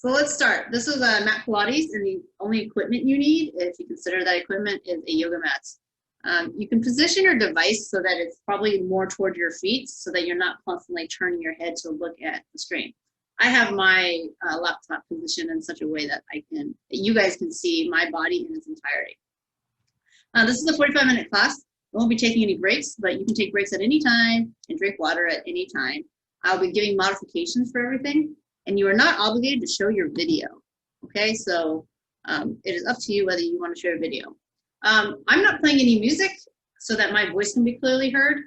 So let's start. This is a mat Pilates, and the only equipment you need, if you consider that equipment, is a yoga mat. You can position your device so that it's probably more toward your feet so that you're not constantly turning your head to look at the screen. I have my laptop positioned in such a way that you guys can see my body in its entirety. This is a 45-minute class. I won't be taking any breaks, but you can take breaks at any time and drink water at any time. I'll be giving modifications for everything, and you are not obligated to show your video. Okay, so it is up to you whether you want to show a video. I'm not playing any music so that my voice can be clearly heard,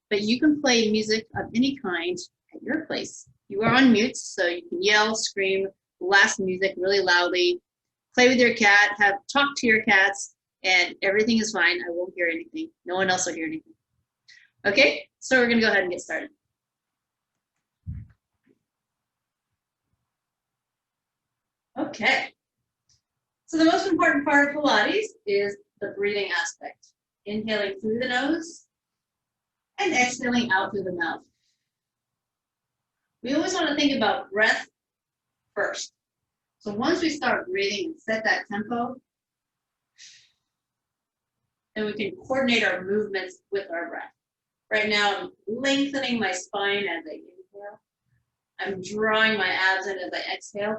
but you can play music of any kind at your place. You are on mute, so you can yell, scream, blast music really loudly, play with your cat, talk to your cats, and everything is fine. I won't hear anything. No one else will hear anything. Okay, so we're gonna go ahead and get started. Okay, so the most important part of Pilates is the breathing aspect. Inhaling through the nose and exhaling out through the mouth. We always want to think about breath first. So once we start breathing and set that tempo, then we can coordinate our movements with our breath. Right now, I'm lengthening my spine as I inhale. I'm drawing my abs in as I exhale.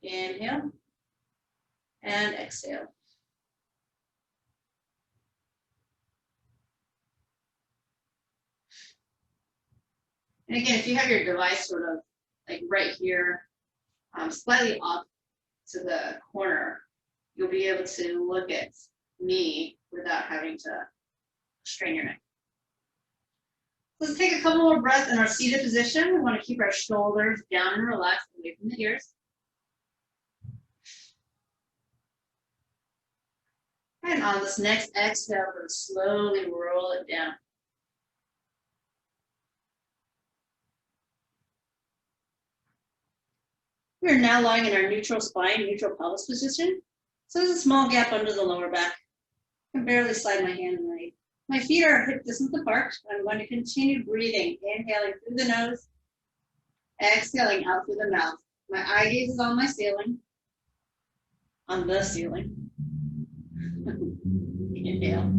Inhale and exhale. And again, if you have your device sort of like right here, slightly off to the corner, you'll be able to look at me without having to strain your neck. Let's take a couple more breaths in our seated position. We want to keep our shoulders down and relaxed away from the ears. And on this next exhale, we're going to slowly roll it down. We are now lying in our neutral spine, neutral pelvis position. So there's a small gap under the lower back. I can barely slide my hand underneath. My feet are hip distance apart. I'm going to continue breathing, inhaling through the nose, exhaling out through the mouth. My eye gaze is on my ceiling, on the ceiling. Inhale.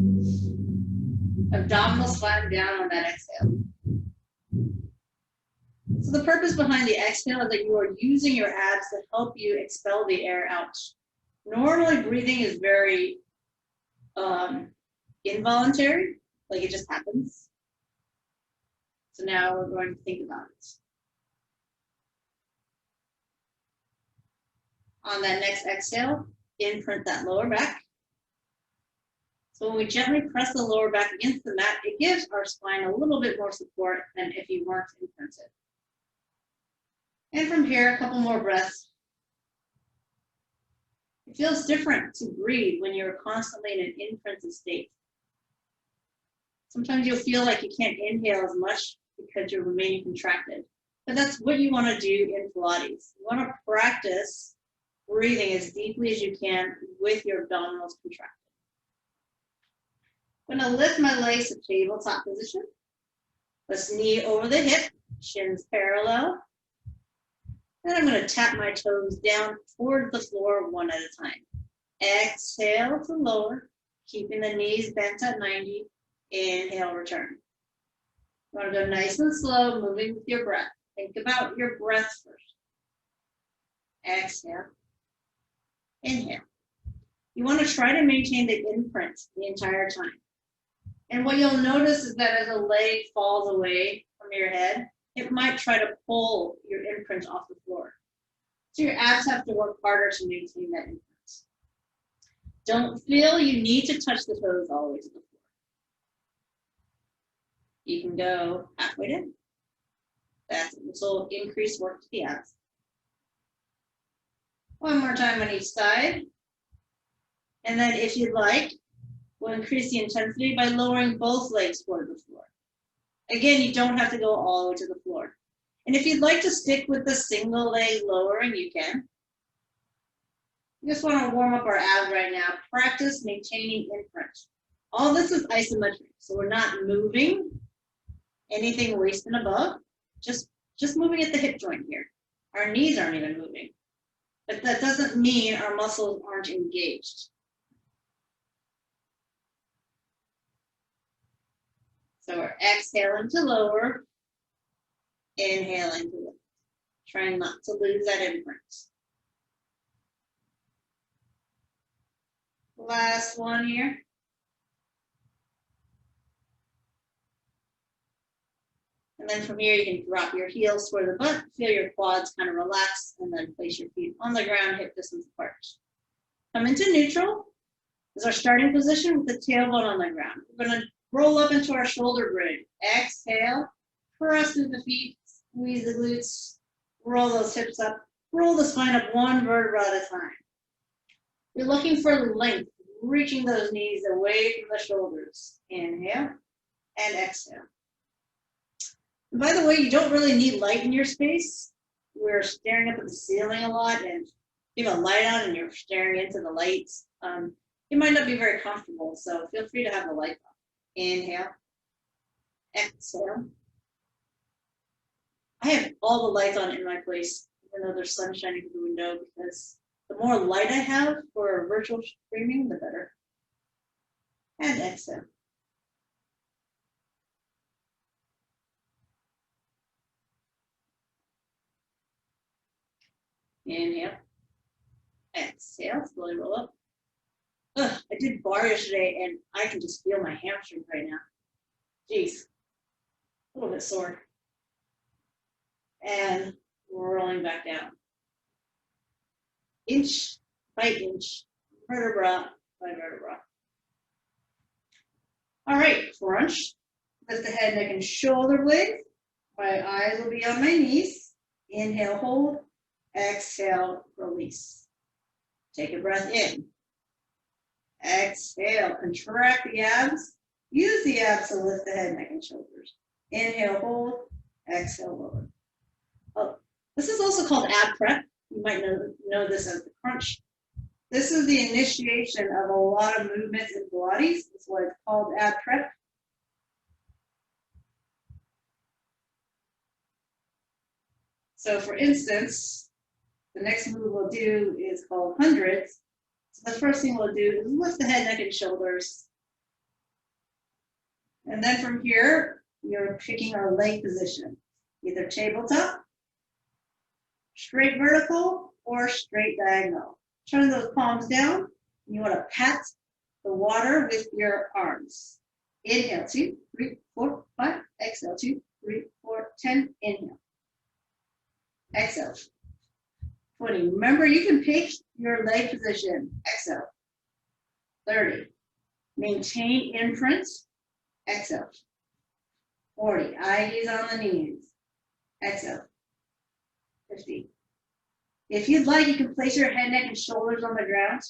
Abdominals flatten down on that exhale. So the purpose behind the exhale is that you are using your abs to help you expel the air out. Normally, breathing is very involuntary, like it just happens. So now we're going to think about it. On that next exhale, imprint that lower back. So when we gently press the lower back against the mat, it gives our spine a little bit more support than if you weren't imprinted. And from here, a couple more breaths. It feels different to breathe when you're constantly in an imprinted state. Sometimes you'll feel like you can't inhale as much because you're remaining contracted. But that's what you want to do in Pilates. You want to practice breathing as deeply as you can with your abdominals contracted. I'm going to lift my legs to tabletop position. Let's knee over the hip, shins parallel. Then I'm going to tap my toes down toward the floor one at a time. Exhale to lower, keeping the knees bent at 90. Inhale, return. You want to go nice and slow, moving with your breath. Think about your breath first. Exhale. Inhale. You want to try to maintain the imprint the entire time. And what you'll notice is that as a leg falls away from your head, it might try to pull your imprint off the floor. So your abs have to work harder to maintain that imprint. Don't feel you need to touch the toes all the way to the floor. You can go halfway down. This will increase work to the abs. One more time on each side. And then if you'd like, we'll increase the intensity by lowering both legs toward the floor. Again, you don't have to go all the way to the floor. And if you'd like to stick with the single leg lowering, you can. We just want to warm up our abs right now. Practice maintaining imprint. All this is isometric, so we're not moving anything waist and above, just just moving at the hip joint here. Our knees aren't even moving. But that doesn't mean our muscles aren't engaged. So we're exhaling to lower, inhaling to lift. Trying not to lose that imprint. Last one here. And then from here, you can drop your heels toward the butt, feel your quads kind of relax, and then place your feet on the ground, hip distance apart. Come into neutral. This is our starting position with the tailbone on the ground. We're going to roll up into our shoulder bridge. Exhale, press through the feet, squeeze the glutes, roll those hips up, roll the spine up one vertebra at a time. You're looking for length, reaching those knees away from the shoulders. Inhale and exhale. And by the way, you don't really need light in your space. We're staring up at the ceiling a lot, and if you have a light on and you're staring into the lights, it might not be very comfortable, so feel free to have the light on. Inhale, exhale. I have all the lights on in my place, even though there's sun shining through the window, because the more light I have for virtual streaming, the better. And exhale. Inhale, exhale, slowly roll up. Ugh, I did bar yesterday and I can just feel my hamstrings right now. Jeez, a little bit sore. And rolling back down. Inch by inch, vertebra by vertebra. All right, crunch. Lift the head, neck, and shoulder blades. My eyes will be on my knees. Inhale, hold. Exhale, release. Take a breath in. Exhale, contract the abs. Use the abs to lift the head, neck, and shoulders. Inhale, hold. Exhale, lower. Oh, this is also called ab prep. You might know this as the crunch. This is the initiation of a lot of movements in Pilates. That's what it's called, ab prep. So for instance, the next move we'll do is called hundreds. So the first thing we'll do is lift the head, neck, and shoulders. And then from here, you're picking our leg position, either tabletop, straight vertical, or straight diagonal. Turn those palms down. You want to pat the water with your arms. Inhale, 2, 3, 4, 5. Exhale, 2, 3, 4, 10. Inhale. Exhale. 20. Remember, you can pick your leg position. Exhale. 30. Maintain imprint. Exhale. 40. Eyes on the knees. Exhale. 50. If you'd like, you can place your head, neck, and shoulders on the ground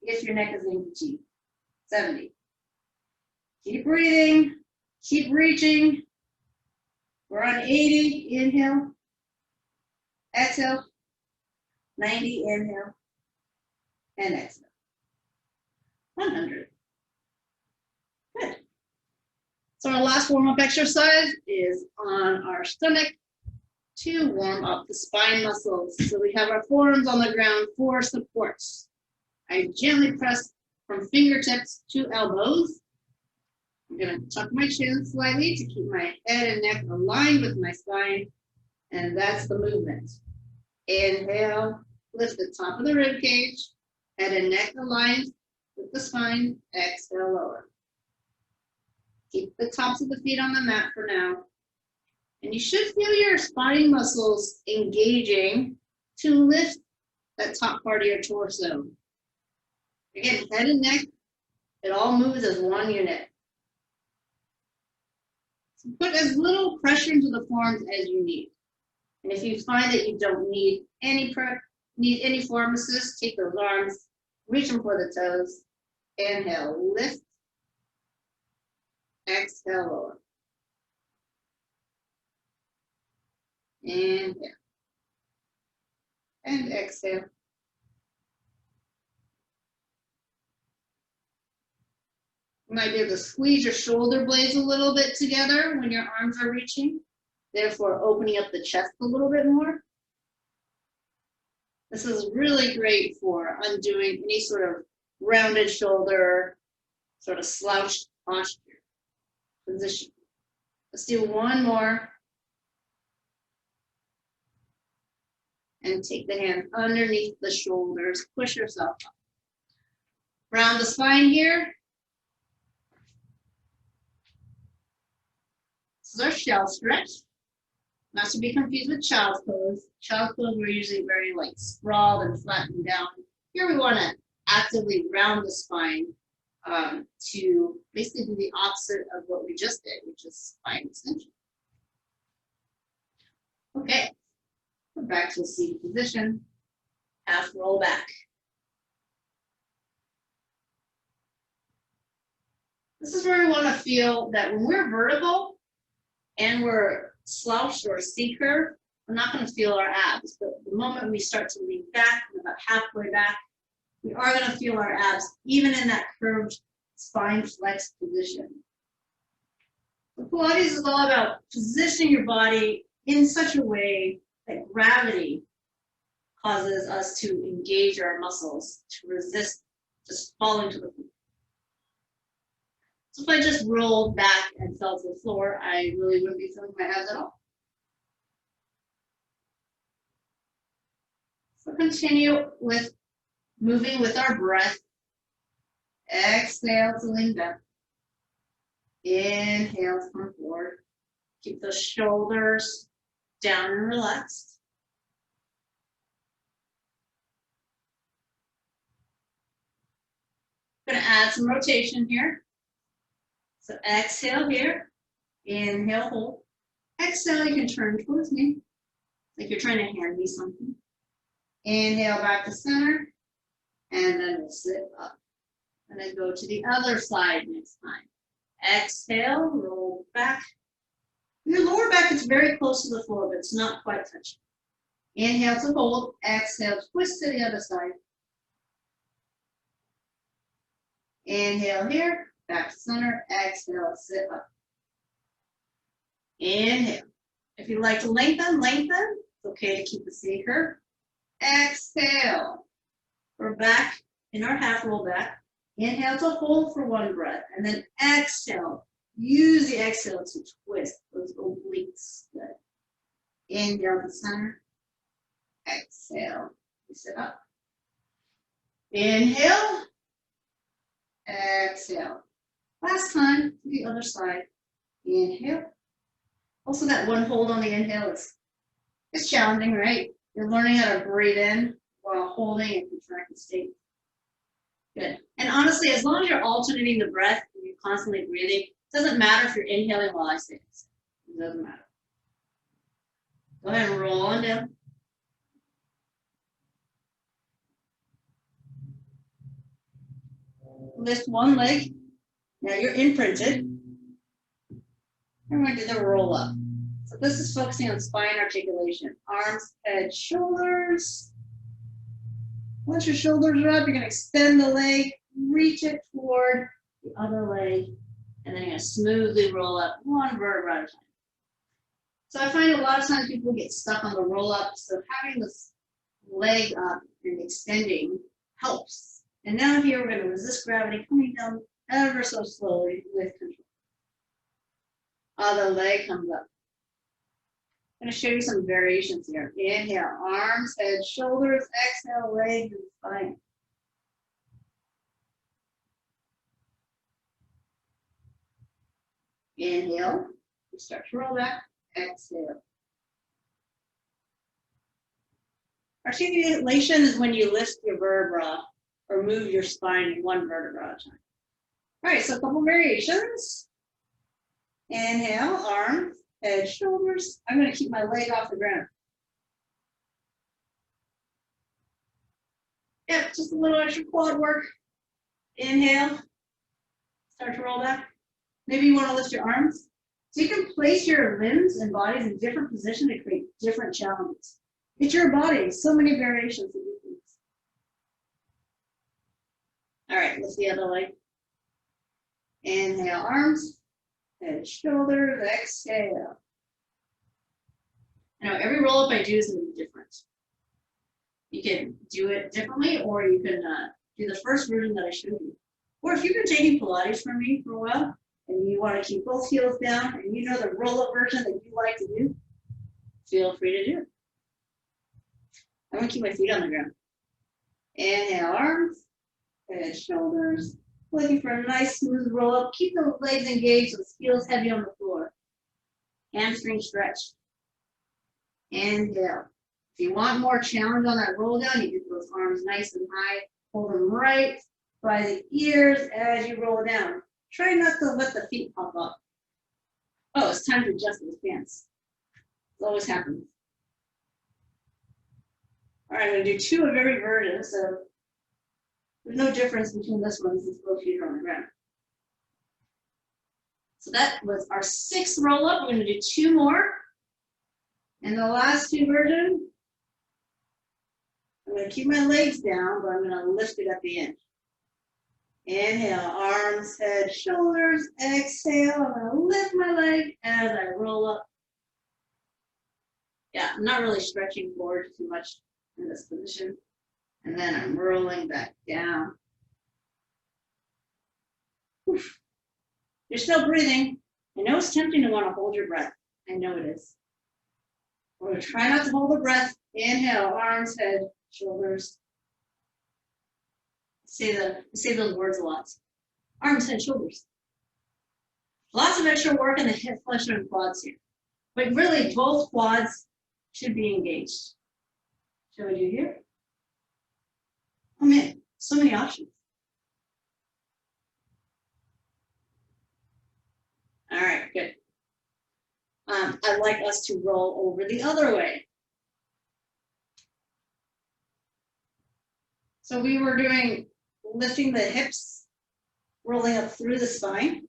if your neck is being fatigued. 70. Keep breathing. Keep reaching. We're on 80. Inhale. Exhale. 90. Inhale. And exhale. 100. Good. So our last warm-up exercise is on our stomach to warm up the spine muscles. So we have our forearms on the ground for supports. I gently press from fingertips to elbows. I'm going to tuck my chin slightly to keep my head and neck aligned with my spine. And that's the movement. Inhale, lift the top of the rib cage, head and neck aligned with the spine. Exhale, lower. Keep the tops of the feet on the mat for now. And you should feel your spine muscles engaging to lift that top part of your torso. Again, head and neck, it all moves as one unit. So put as little pressure into the forearms as you need. And if you find that you don't need any forearm assist, take those arms, reach them for the toes. Inhale, lift. Exhale, lower. Inhale. And exhale. You might be able to squeeze your shoulder blades a little bit together when your arms are reaching. therefore opening up the chest a little bit more. This is really great for undoing any sort of rounded shoulder, sort of slouched posture position. Let's do one more. And take the hand underneath the shoulders, push yourself up. Round the spine here. This is our shell stretch. Not to be confused with child's pose. Child's pose, we're usually very like sprawled and flattened down. Here we want to actively round the spine to basically do the opposite of what we just did, which is spine extension. Okay, we're back to a seated position. Half roll back. This is where we want to feel that when we're vertical and we're slouched or C-curve, we're not going to feel our abs. But the moment we start to lean back, and about halfway back, we are going to feel our abs, even in that curved spine flex position. So Pilates is all about positioning your body in such a way that gravity causes us to engage our muscles, to resist just falling to the floor. So if I just rolled back and fell to the floor, I really wouldn't be feeling my abs at all. So continue with moving with our breath. Exhale to lean back. Inhale to come forward. Keep those shoulders down and relaxed. I'm going to add some rotation here. So exhale here. Inhale, hold. Exhale, you can turn towards me, like you're trying to hand me something. Inhale back to center, and then we'll sit up. And then go to the other side next time. Exhale, roll back. Your lower back is very close to the floor, but it's not quite touching. Inhale to hold. Exhale, twist to the other side. Inhale here, back to center. Exhale, sit up. Inhale. If you'd like to lengthen, lengthen. It's okay to keep the C curve. Exhale. We're back in our half roll back. Inhale to hold for one breath, and then exhale. Use the exhale to twist those obliques. Good. Inhale to center. Exhale. You sit up. Inhale. Exhale. Last time to the other side. Inhale. Also, that one hold on the inhale is challenging, right? You're learning how to breathe in while holding and contracting state. Good. And honestly, as long as you're alternating the breath and you're constantly breathing, it doesn't matter if you're inhaling while I say this. It doesn't matter. Go ahead and roll on down. Lift one leg. Now you're imprinted. And we're going to do the roll up. So this is focusing on spine articulation. Arms, head, shoulders. Once your shoulders are up, you're going to extend the leg, reach it toward the other leg, and then you're going to smoothly roll up one vertebra at a time. So I find a lot of times people get stuck on the roll up, so having this leg up and extending helps. And now here we're going to resist gravity, coming down ever so slowly with control. Other leg comes up. I'm going to show you some variations here. Inhale, arms, head, shoulders. Exhale, legs and spine. Inhale, you start to roll back. Exhale. Articulation is when you lift your vertebra or move your spine in one vertebra at a time. All right, so a couple variations. Inhale, arms, head, shoulders. I'm going to keep my leg off the ground. Yep, just a little extra quad work. Inhale. Start to roll back. Maybe you want to lift your arms. So you can place your limbs and bodies in different positions to create different challenges. It's your body. So many variations of these things. All right, lift the other leg. Inhale, arms, head, shoulders, exhale. Now, every roll up I do is going to be different. You can do it differently, or you can do the first version that I showed you. Or if you've been taking Pilates from me for a while, and you want to keep both heels down, and you know the roll up version that you like to do, feel free to do it. I'm going to keep my feet on the ground. Inhale, arms, head, shoulders. Looking for a nice smooth roll up. Keep the legs engaged, so heels heavy on the floor. Hamstring stretch. Inhale. If you want more challenge on that roll down, you get those arms nice and high. Hold them right by the ears as you roll down. Try not to let the feet pop up. Oh, it's time to adjust those pants. It always happens. All right, I'm going to do 2 of every version, so there's no difference between this one since both feet are on the ground. So that was our 6th roll up. We're going to do 2 more. And the last 2 versions, I'm going to keep my legs down, but I'm going to lift it at the end. Inhale, arms, head, shoulders. Exhale, I'm going to lift my leg as I roll up. Yeah, I'm not really stretching forward too much in this position. And then I'm rolling back down. Oof. You're still breathing. I know it's tempting to want to hold your breath. I know it is. We're going to try not to hold the breath. Inhale, arms, head, shoulders. Say those words a lot. Arms, head, shoulders. Lots of extra work in the hip flexor and quads here. But really, both quads should be engaged. Shall we do here? Oh man, so many options. All right, good. I'd like us to roll over the other way. So we were doing lifting the hips, rolling up through the spine.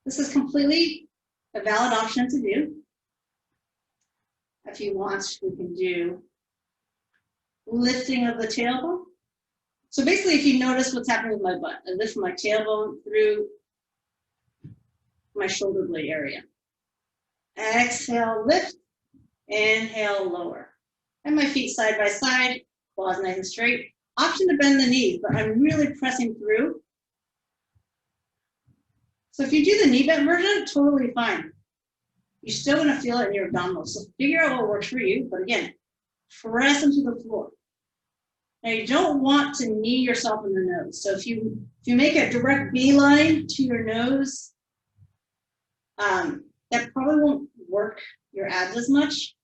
This is completely a valid option to do. If you want, we can do lifting of the tailbone. So basically, if you notice what's happening with my butt, I lift my tailbone through my shoulder blade area. Exhale, lift. Inhale, lower. And my feet side by side, quads nice and straight. Option to bend the knees, but I'm really pressing through. So if you do the knee bent version, totally fine. You're still going to feel it in your abdominals. So figure out what works for you. But again, press into the floor. Now you don't want to knee yourself in the nose. So if you make a direct beeline to your nose, that probably won't work your abs as much,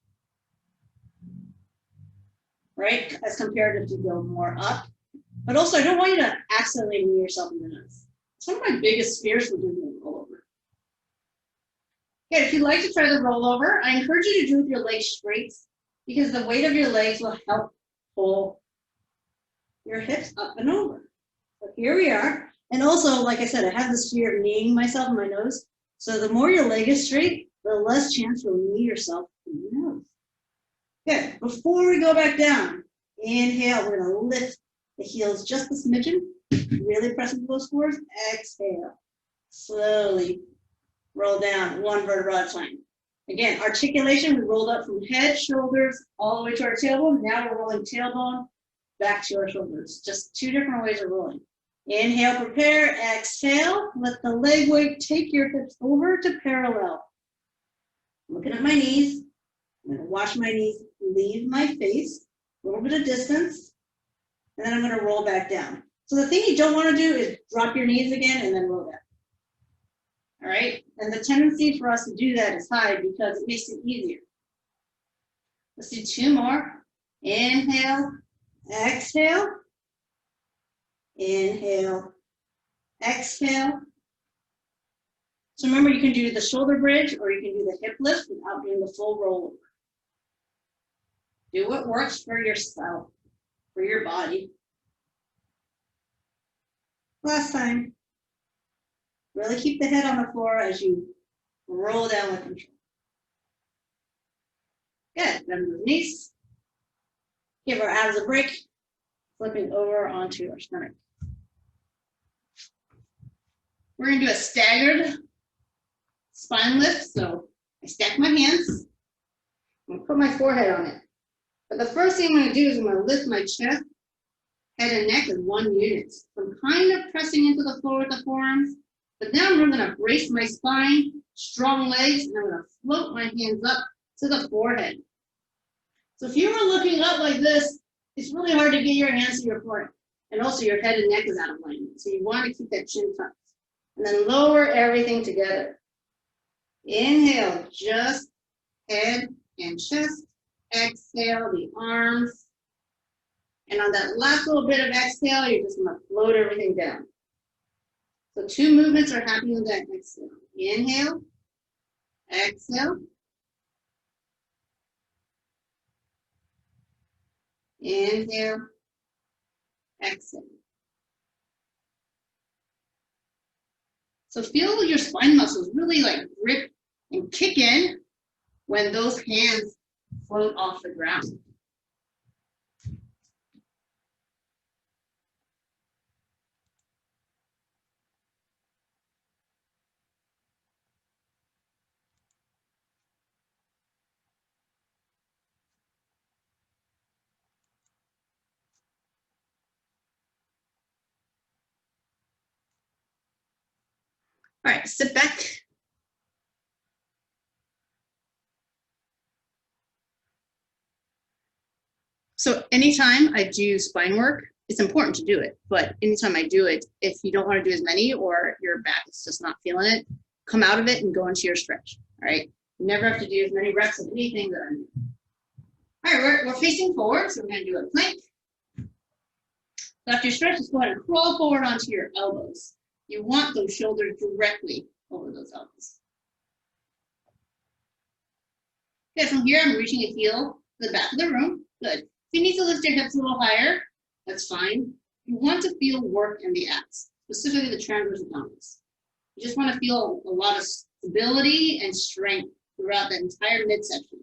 right? As compared to if you go more up. But also, I don't want you to accidentally knee yourself in the nose. It's one of my biggest fears for doing a rollover. Okay, if you'd like to try the rollover, I encourage you to do it with your legs straight because the weight of your legs will help pull your hips up and over. So here we are. And also, like I said, I have this fear of kneeing myself in my nose. So the more your leg is straight, the less chance you'll knee yourself in the nose. Good. Before we go back down, inhale, we're going to lift the heels just a smidgen. Really press into those floors. Exhale. Slowly roll down 1 vertebra at a time. Again, articulation, we rolled up from head, shoulders, all the way to our tailbone. Now we're rolling tailbone back to our shoulders. Just 2 different ways of rolling. Inhale, prepare, exhale. Let the leg weight take your hips over to parallel. Looking at my knees. I'm going to wash my knees, leave my face, a little bit of distance, and then I'm going to roll back down. So the thing you don't want to do is drop your knees again and then roll back. All right? And the tendency for us to do that is high because it makes it easier. Let's do 2 more. Inhale, exhale. Inhale, exhale. So remember, you can do the shoulder bridge or you can do the hip lift without doing the full rollover. Do what works for yourself, for your body. Last time. Really keep the head on the floor as you roll down with control. Good. Bend the knees. Give our abs a break. Flipping over onto our stomach. We're going to do a staggered spine lift. So I stack my hands. I'm gonna put my forehead on it. But the first thing I'm gonna do is I'm gonna lift my chest, head and neck as one unit. So I'm kind of pressing into the floor with the forearms, but now I'm gonna brace my spine, strong legs, and I'm gonna float my hands up to the forehead. So if you were looking up like this, it's really hard to get your hands to your forehead. And also your head and neck is out of alignment. So you want to keep that chin tucked. And then lower everything together. Inhale, just head and chest. Exhale, the arms. And on that last little bit of exhale, you're just going to float everything down. So 2 movements are happening with that exhale. Inhale, exhale. Inhale, exhale. So feel your spine muscles really like grip and kick in when those hands float off the ground. All right, sit back. So anytime I do spine work, it's important to do it. But anytime I do it, if you don't want to do as many or your back is just not feeling it, come out of it and go into your stretch. All right. You never have to do as many reps of anything that I'm doing. All right, we're facing forward, so we're going to do a plank. So after you stretch, just go ahead and crawl forward onto your elbows. You want those shoulders directly over those elbows. Okay, from here, I'm reaching a heel to the back of the room. Good. If you need to lift your hips a little higher, that's fine. You want to feel work in the abs, specifically the transverse abdominals. You just want to feel a lot of stability and strength throughout the entire midsection.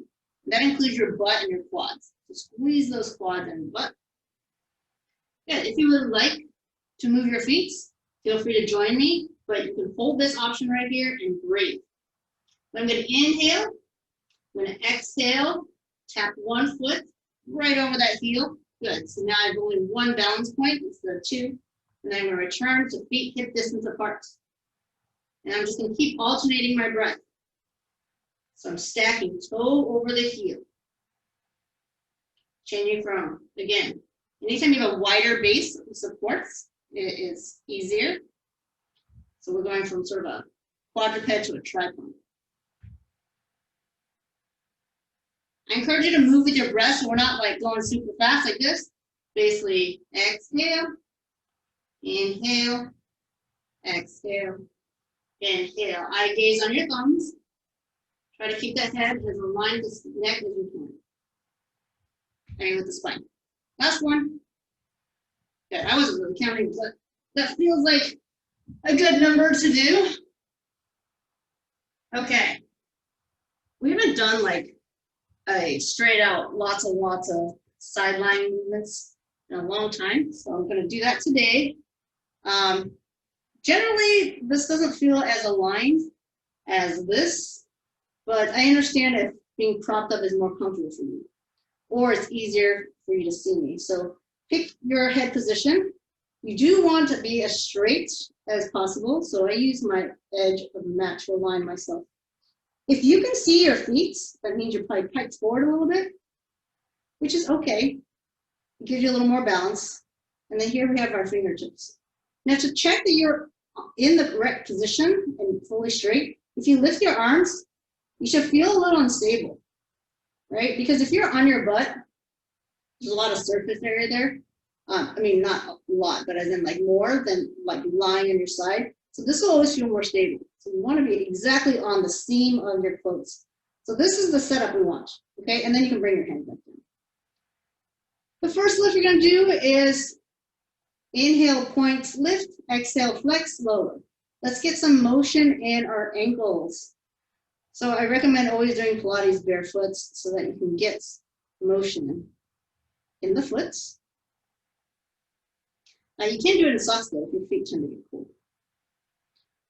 That includes your butt and your quads. So squeeze those quads and butt. Yeah, if you would like to move your feet, feel free to join me, but you can hold this option right here and breathe. I'm going to inhale. I'm going to exhale, tap one foot right over that heel. Good. So now I have only one balance point instead of 2. And then I'm going to return to feet hip distance apart. And I'm just going to keep alternating my breath. So I'm stacking toe over the heel. Changing from, again, anytime you have a wider base of supports, it is easier. So we're going from sort of a quadruped to a tripod. I encourage you to move with your breath so we're not like going super fast like this. Basically, exhale, inhale, exhale, inhale. Eye gaze on your thumbs. Try to keep that head as aligned with the neck as you can. And with the spine. Last one. Good. I wasn't really counting, but that feels like a good number to do. Okay. We haven't done like a straight out lots of sideline movements in a long time. So I'm going to do that today. Generally, this doesn't feel as aligned as this, but I understand if being propped up is more comfortable for you, or it's easier for you to see me. So pick your head position. You do want to be as straight as possible. So I use my edge of the mat to align myself. If you can see your feet, that means you're probably piked forward a little bit, which is okay. It gives you a little more balance. And then here we have our fingertips. Now to check that you're in the correct position and fully straight, if you lift your arms, you should feel a little unstable, right? Because if you're on your butt, there's a lot of surface area there. I mean, not a lot, but as in like more than like lying on your side. So this will always feel more stable. So you want to be exactly on the seam of your clothes. So this is the setup we want, okay? And then you can bring your hand back down. The first lift you're going to do is inhale, point, lift, exhale, flex, lower. Let's get some motion in our ankles. So I recommend always doing Pilates barefoot so that you can get motion in the foot. Now you can do it in socks though if your feet tend to get cold.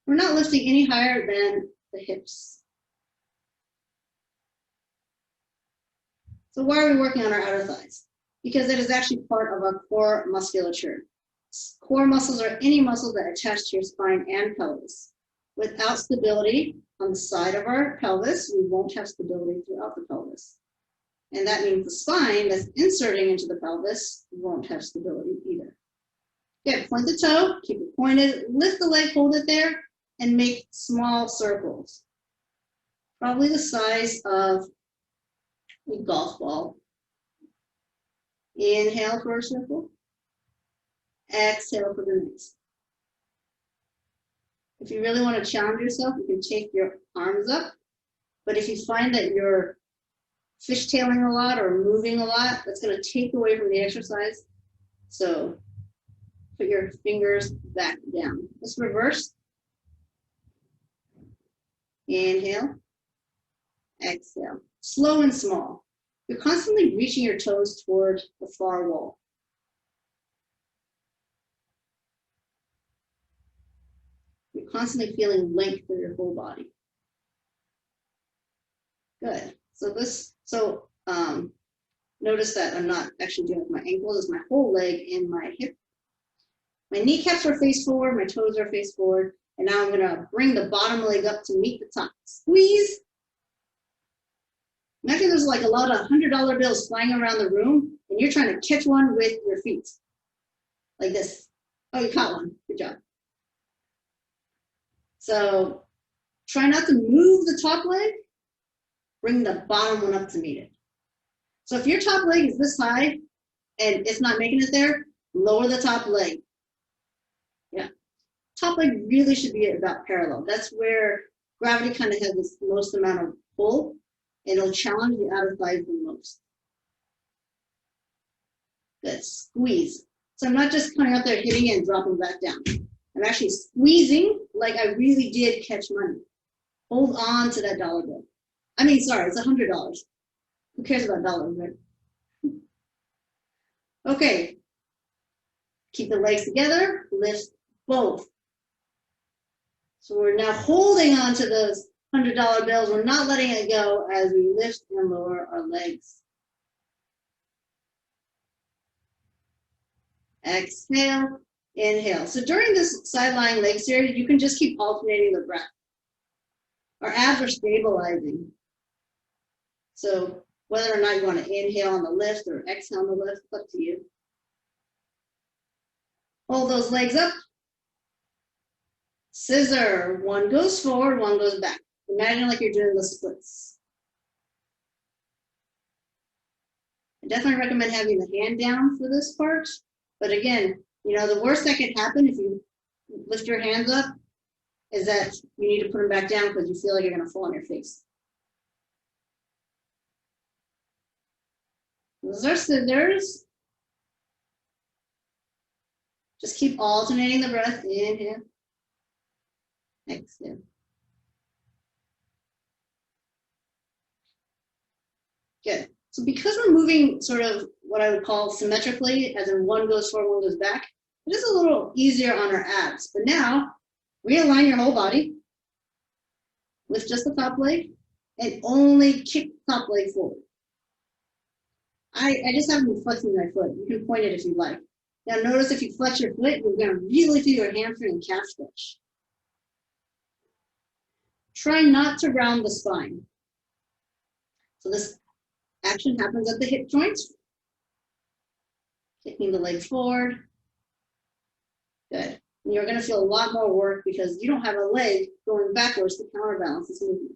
We're not lifting any higher than the hips. So why are we working on our outer thighs? Because it is actually part of our core musculature. Core muscles are any muscles that attach to your spine and pelvis. Without stability on the side of our pelvis, we won't have stability throughout the pelvis. And that means the spine that's inserting into the pelvis won't have stability either. Okay, point the toe, keep it pointed, lift the leg, hold it there, and make small circles. Probably the size of a golf ball. Inhale for a circle. Exhale for the next. If you really want to challenge yourself, you can take your arms up. But if you find that you're fishtailing a lot or moving a lot, that's going to take away from the exercise. So put your fingers back down. Let's reverse. Inhale. Exhale. Slow and small. You're constantly reaching your toes toward the far wall. You're constantly feeling length through your whole body. Good. So notice that I'm not actually doing it with my ankles, it's my whole leg and my hip. My kneecaps are face forward, my toes are face forward, and now I'm gonna bring the bottom leg up to meet the top. Squeeze. Imagine there's like a lot of $100 bills flying around the room, and you're trying to catch one with your feet. Like this. Oh, you caught one. Good job. So try not to move the top leg. Bring the bottom one up to meet it. So if your top leg is this high and it's not making it there, lower the top leg. Yeah. Top leg really should be about parallel. That's where gravity kind of has the most amount of pull, and it'll challenge the outer thighs the most. Good. Squeeze. So I'm not just coming up there hitting it and dropping back down. I'm actually squeezing like I really did catch money. Hold on to that dollar bill. I mean, sorry, it's $100. Who cares about dollars, right? Okay. Keep the legs together, lift both. So we're now holding on to those $100 bills. We're not letting it go as we lift and lower our legs. Exhale, inhale. So during this side lying leg series, you can just keep alternating the breath. Our abs are stabilizing. So whether or not you want to inhale on the lift or exhale on the lift, it's up to you. Hold those legs up. Scissor. One goes forward, one goes back. Imagine like you're doing the splits. I definitely recommend having the hand down for this part. But again, you know, the worst that could happen if you lift your hands up is that you need to put them back down because you feel like you're going to fall on your face. Those are scissors. Just keep alternating the breath. Inhale. Exhale. Good. So because we're moving sort of what I would call symmetrically, as in one goes forward, one goes back, it is a little easier on our abs. But now, realign your whole body. Lift just the top leg and only kick the top leg forward. I just have been flexing my foot. You can point it if you like. Now notice if you flex your foot, you're going to really feel your hamstring and calf stretch. Try not to round the spine. So this action happens at the hip joints. Kicking the leg forward. Good. And you're going to feel a lot more work because you don't have a leg going backwards to counterbalance this movement.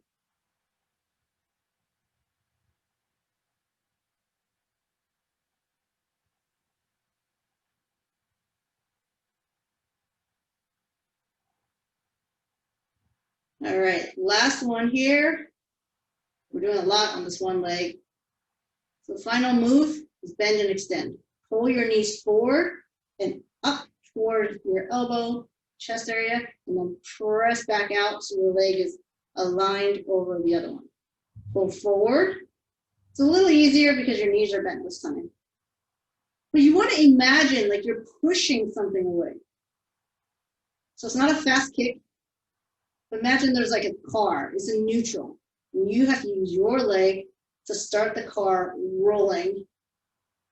All right, last one here. We're doing a lot on this one leg. So the final move is bend and extend. Pull your knees forward and up toward your elbow, chest area, and then press back out so your leg is aligned over the other one. Pull forward. It's a little easier because your knees are bent this time. But you want to imagine like you're pushing something away. So it's not a fast kick. But imagine there's like a car, it's in neutral, and you have to use your leg to start the car rolling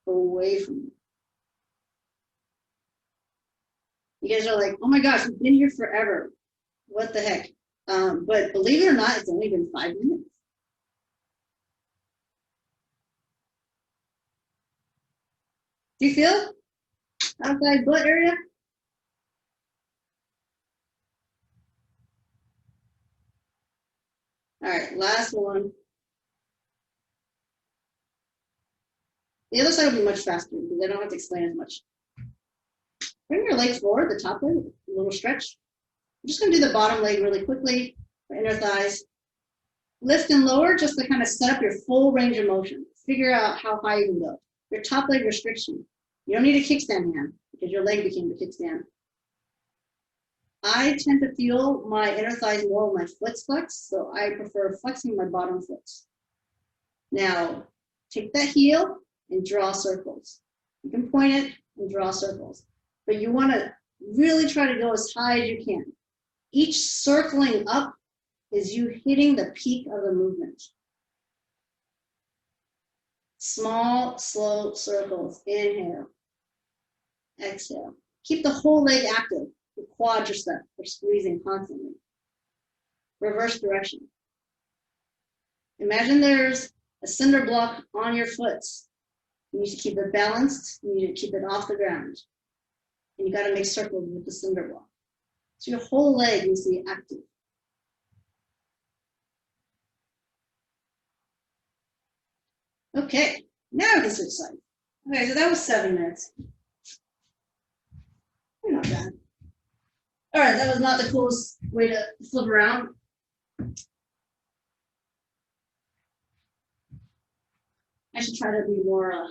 away from you. You guys are like, oh my gosh, we've been here forever. What the heck? But believe it or not, it's only been 5 minutes. Do you feel outside butt area? All right, last one. The other side will be much faster because I don't have to explain as much. Bring your legs forward, the top leg, a little stretch. I'm just going to do the bottom leg really quickly, the inner thighs. Lift and lower just to kind of set up your full range of motion. Figure out how high you can go. Your top leg restriction. You don't need a kickstand hand because your leg became the kickstand. I tend to feel my inner thighs more when my foot's flexed, so I prefer flexing my bottom foot. Now, take that heel and draw circles. You can point it and draw circles, but you want to really try to go as high as you can. Each circling up is you hitting the peak of the movement. Small, slow circles. Inhale. Exhale. Keep the whole leg active. The quadricep are squeezing constantly. Reverse direction. Imagine there's a cinder block on your foot. You need to keep it balanced. You need to keep it off the ground. And you got to make circles with the cinder block. So your whole leg needs to be active. Okay, now we can switch sides. Okay, so that was 7 minutes. Not bad. All right, that was not the coolest way to flip around. I should try to be more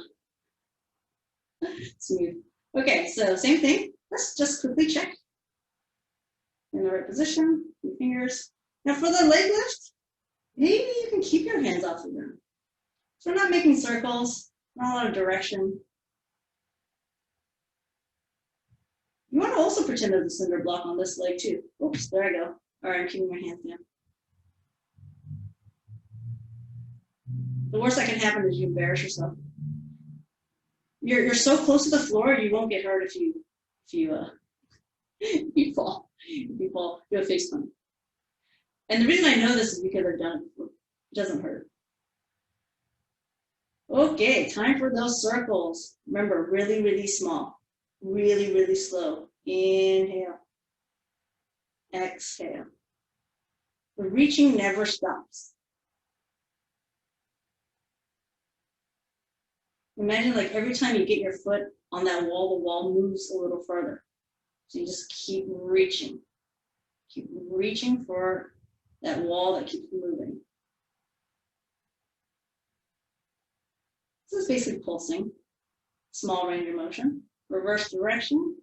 smooth. Okay, so same thing. Let's just quickly check. In the right position, your fingers. Now for the leg lift, maybe you can keep your hands off the ground. So we're not making circles, not a lot of direction. You want to also pretend there's a cinder block on this leg too. Oops, there I go. All right, I'm keeping my hands down. The worst that can happen is you embarrass yourself. You're so close to the floor, you won't get hurt if you fall. If you fall, do a face plant. And the reason I know this is because I've done it before. It doesn't hurt. Okay, time for those circles. Remember, really, really small. Really, really slow. Inhale. Exhale. The reaching never stops. Imagine like every time you get your foot on that wall, the wall moves a little further. So you just keep reaching. Keep reaching for that wall that keeps moving. This is basically pulsing. Small range of motion. Reverse direction.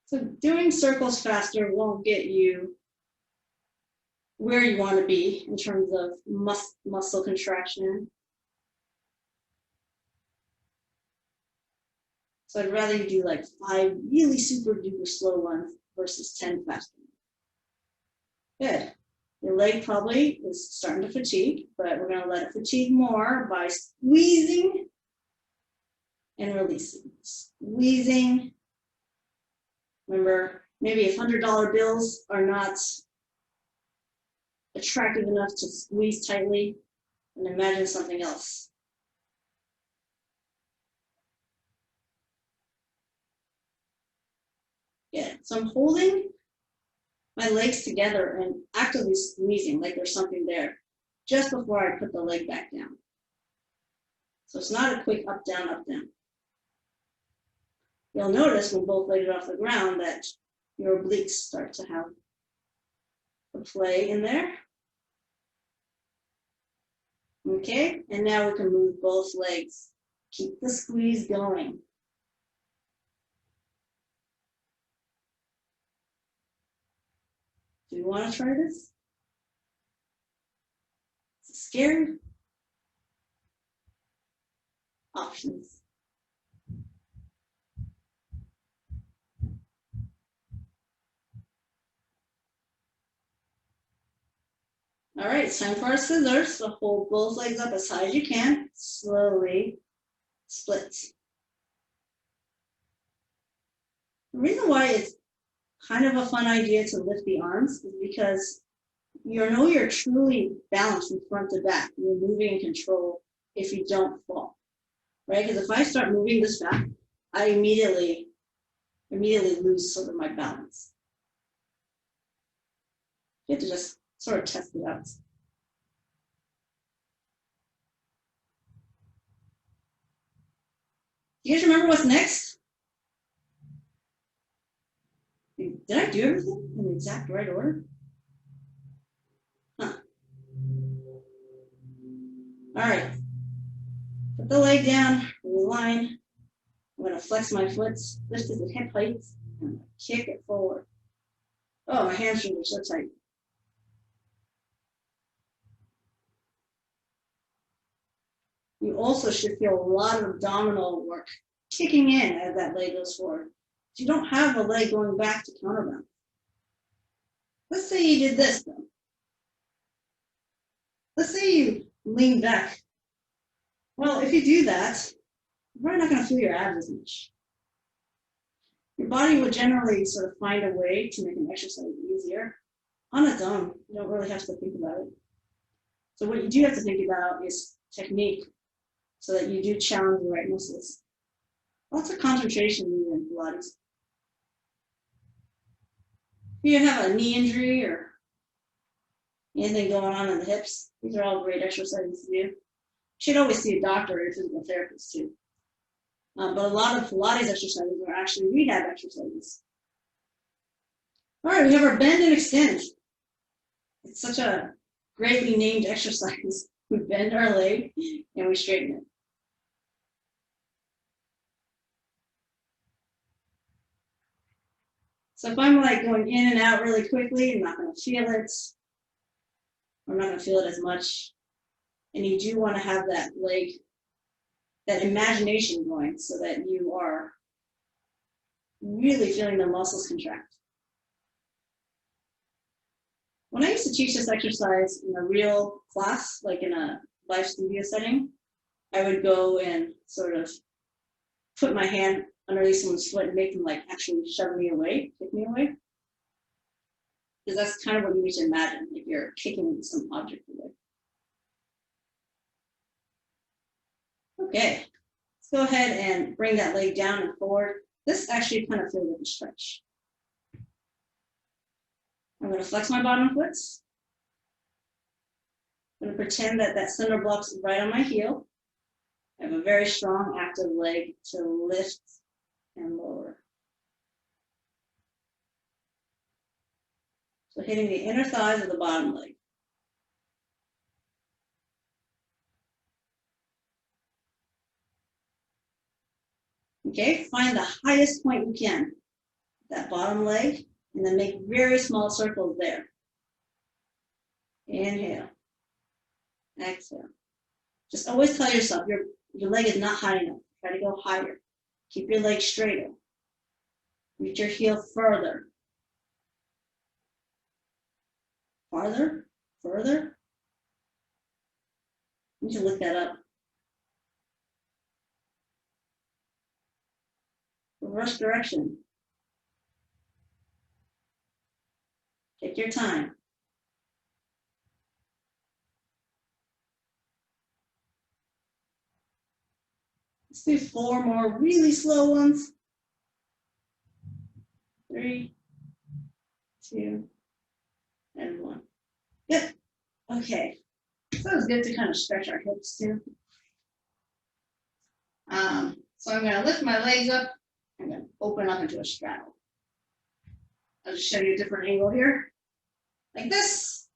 So doing circles faster won't get you where you want to be in terms of muscle contraction. So I'd rather you do like 5 really super duper slow ones versus 10 fast ones. Good. Your leg probably is starting to fatigue, but we're going to let it fatigue more by squeezing and releasing. Squeezing. Remember, maybe if $100 bills are not attractive enough to squeeze tightly, and imagine something else. Yeah, so I'm holding my legs together and actively squeezing like there's something there just before I put the leg back down. So it's not a quick up, down, up, down. You'll notice when both legs are off the ground that your obliques start to have a play in there. Okay, and now we can move both legs. Keep the squeeze going. Do you want to try this? Is it scary? Options. All right, it's time for our scissors. So hold both legs up as high as you can. Slowly split. The reason why it's kind of a fun idea to lift the arms is because you know you're truly balanced from front to back. You're moving in control if you don't fall, right? Because if I start moving this back, I immediately lose sort of my balance. You have to just sort of test it out. Do you guys remember what's next? Did I do everything in the exact right order? Huh. All right. Put the leg down, reline. I'm going to flex my foot, lift it to hip height, and kick it forward. Oh, my hamstrings are so tight. You also should feel a lot of abdominal work kicking in as that leg goes forward. If you don't have the leg going back to counterbalance. Let's say you did this though. Let's say you lean back. Well, if you do that, you're probably not going to feel your abs as much. Your body will generally sort of find a way to make an exercise easier on its own. You don't really have to think about it. So what you do have to think about is technique so that you do challenge the right muscles. Lots of concentration in Pilates. If you have a knee injury or anything going on in the hips, these are all great exercises to do. You should always see a doctor or a physical therapist too. But a lot of Pilates exercises are actually rehab exercises. All right, we have our bend and extend. It's such a greatly named exercise. We bend our leg and we straighten it. So if I'm like going in and out really quickly, I'm not going to feel it. I'm not going to feel it as much. And you do want to have that leg, that imagination going so that you are really feeling the muscles contract. When I used to teach this exercise in a real class, like in a live studio setting, I would go and sort of put my hand underneath someone's foot and make them like actually shove me away, kick me away. Because that's kind of what you need to imagine if you're kicking some object away. Okay, let's go ahead and bring that leg down and forward. This actually kind of feels like a stretch. I'm going to flex my bottom foot. I'm going to pretend that that cinder block's right on my heel. I have a very strong active leg to lift and lower. So hitting the inner thighs of the bottom leg. Okay, find the highest point you can, that bottom leg, and then make very small circles there. Inhale. Exhale. Just always tell yourself your leg is not high enough. Try to go higher. Keep your leg straighter. Reach your heel further. Farther, further. You need to look that up. Reverse direction. Take your time. Let's do 4 more really slow ones. 3, 2, and 1. Good. Okay. So it's good to kind of stretch our hips too. So I'm going to lift my legs up. I'm going to open up into a straddle. I'll just show you a different angle here. Like this.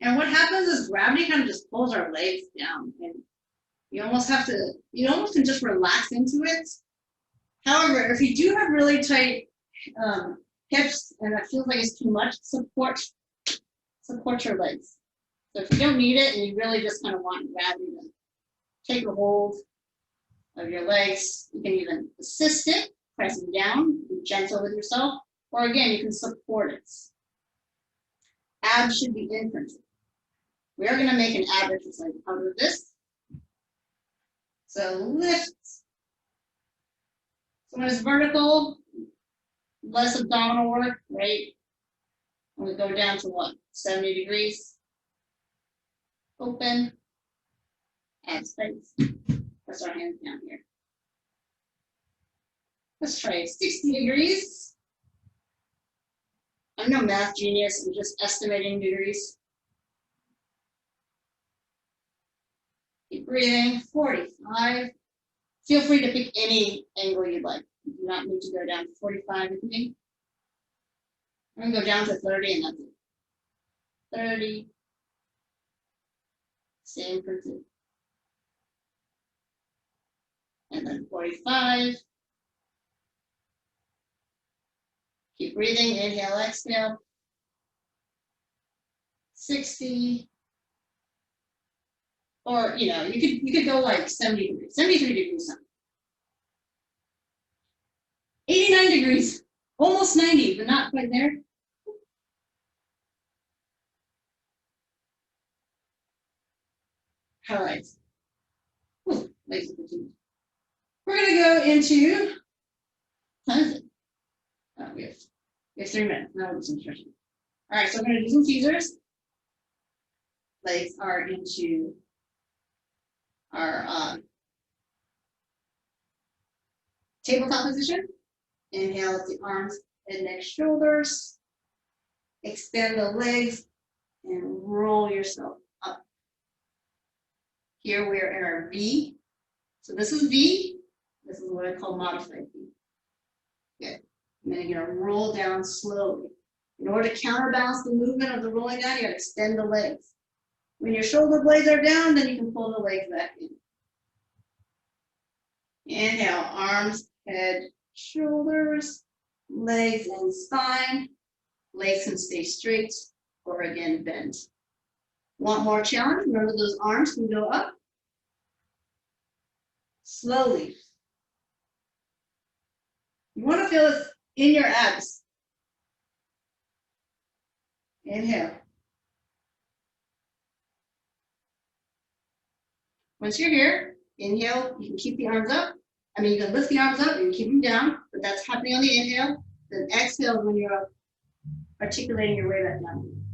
And what happens is gravity kind of just pulls our legs down. And you almost can just relax into it. However, if you do have really tight hips and that feels like it's too much, support your legs. So if you don't need it and you really just kind of want gravity to take a hold of your legs, you can even assist it, pressing down, be gentle with yourself, or again, you can support it. Abs should be imprinted. We are going to make an ab exercise out of this. So lift. So when it's vertical, less abdominal work, right? And we go down to what? 70 degrees. Open. Abs tight. Press our hands down here. Let's try 60 degrees. I'm no math genius, I'm just estimating degrees. Keep breathing, 45. Feel free to pick any angle you'd like. You do not need to go down to 45 with me. I'm gonna go down to 30 and that's it. 30. Same principle. And then 45. Keep breathing, inhale, exhale. 60. Or, you could go like 70 degrees, 73 degrees something. 89 degrees, almost 90, but not quite there. All right. Ooh, legs are fatigued. We're gonna go into, how is it? Oh, we have 3 minutes, now we'll do some stretching. All right, so we're gonna do some teasers. Legs are into our tabletop position. Inhale with the arms and neck, shoulders. Extend the legs and roll yourself up. Here we are in our V. So this is V. This is what I call modified V. Good. And then you're going to roll down slowly. In order to counterbalance the movement of the rolling down, you got to extend the legs. When your shoulder blades are down, then you can pull the legs back in. Inhale, arms, head, shoulders, legs and spine. Legs can stay straight or again bent. Want more challenge? Remember those arms can go up. Slowly. You want to feel this in your abs. Inhale. Once you're here, inhale, you can keep the arms up. You can lift the arms up, you can keep them down, but that's happening on the inhale. Then exhale when you're articulating your way back down.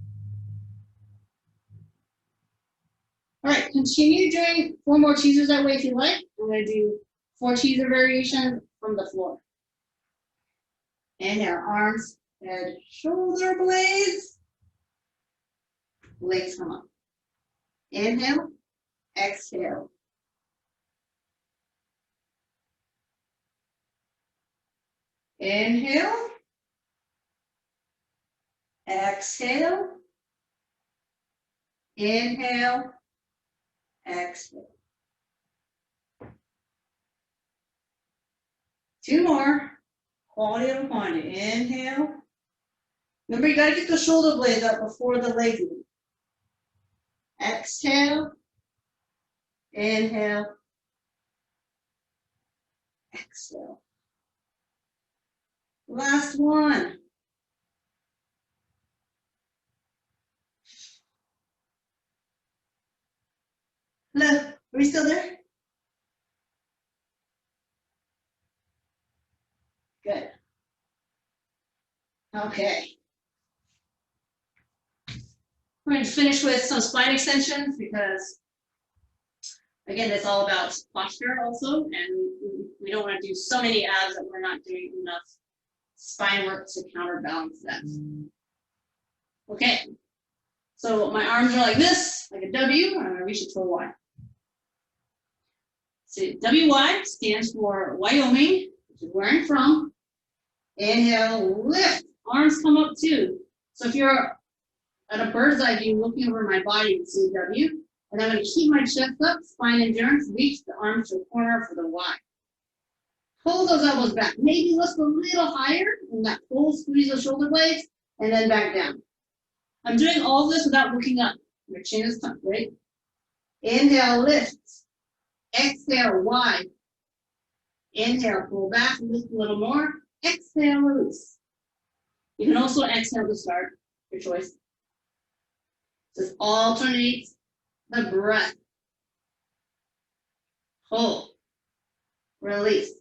All right, continue doing 4 more teasers that way if you like. I'm going to do 4 teaser variations from the floor. Inhale, arms, head, shoulder blades. Legs come up. Inhale, exhale. Inhale, exhale, inhale, exhale. 2 more, quality over quantity. Inhale. Remember, you got to get the shoulder blades up before the legs move. Exhale, inhale, exhale. Last one. Hello, are we still there? Good. Okay. We're going to finish with some spine extensions because, again, it's all about posture also, and we don't want to do so many abs that we're not doing enough spine work to counterbalance that. Okay, so my arms are like this, like a W, and I'm going to reach it to a Y. So WY stands for Wyoming, which is where I'm from. Inhale, lift. Arms come up too. So if you're at a bird's eye view looking over my body, you can see W. And I'm going to keep my chest up, spine endurance, reach the arms to the corner for the Y. Pull those elbows back. Maybe lift a little higher in that pull, squeeze the shoulder blades, and then back down. I'm doing all this without looking up. Your chin is tucked, right? Inhale, lift. Exhale, Y. Inhale, pull back, lift a little more. Exhale, release. You can also exhale to start, your choice. Just alternate the breath. Hold. Release.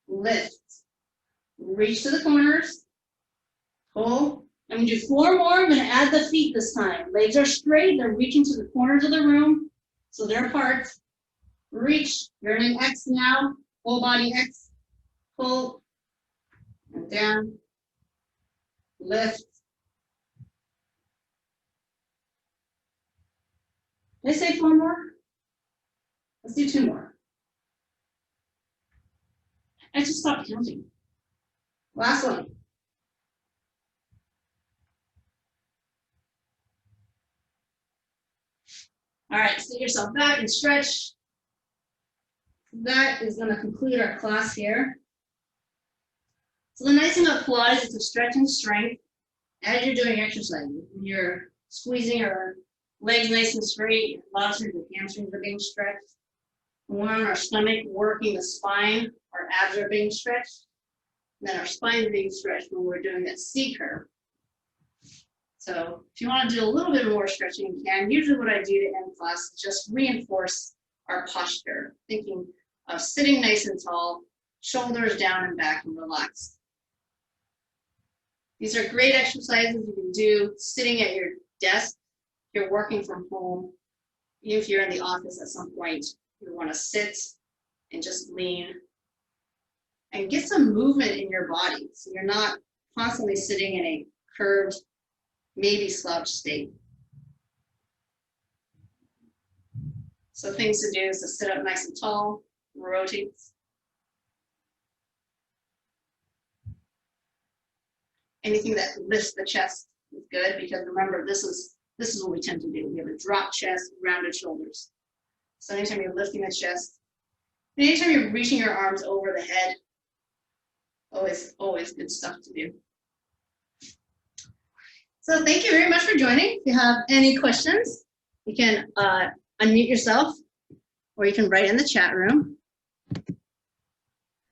Lift. Reach to the corners. Pull. I'm going to do 4 more. I'm going to add the feet this time. Legs are straight. They're reaching to the corners of the room. So they're apart. Reach. You're in an X now. Full body X. Pull. And down. Lift. Did I say 4 more? Let's do 2 more. I just stopped counting. Last one. All right, sit yourself back and stretch. That is going to conclude our class here. So the nice thing about Pilates is to stretch and strength as you're doing exercise. When you're squeezing your legs nice and straight, a lot of times the hamstrings are being stretched. When we're on our stomach, working the spine, our abs are being stretched. And then our spine is being stretched when we're doing that C curve. So if you want to do a little bit more stretching, you can. Usually what I do to end class is just reinforce our posture, thinking of sitting nice and tall, shoulders down and back and relaxed. These are great exercises you can do sitting at your desk. If you're working from home, even if you're in the office at some point, you want to sit and just lean and get some movement in your body so you're not constantly sitting in a curved, maybe slouched state. So things to do is to sit up nice and tall, rotate. Anything that lifts the chest is good, because remember, this is what we tend to do. We have a drop chest, rounded shoulders. So anytime you're lifting the chest, anytime you're reaching your arms over the head, always good stuff to do. So thank you very much for joining. If you have any questions, you can unmute yourself, or you can write in the chat room.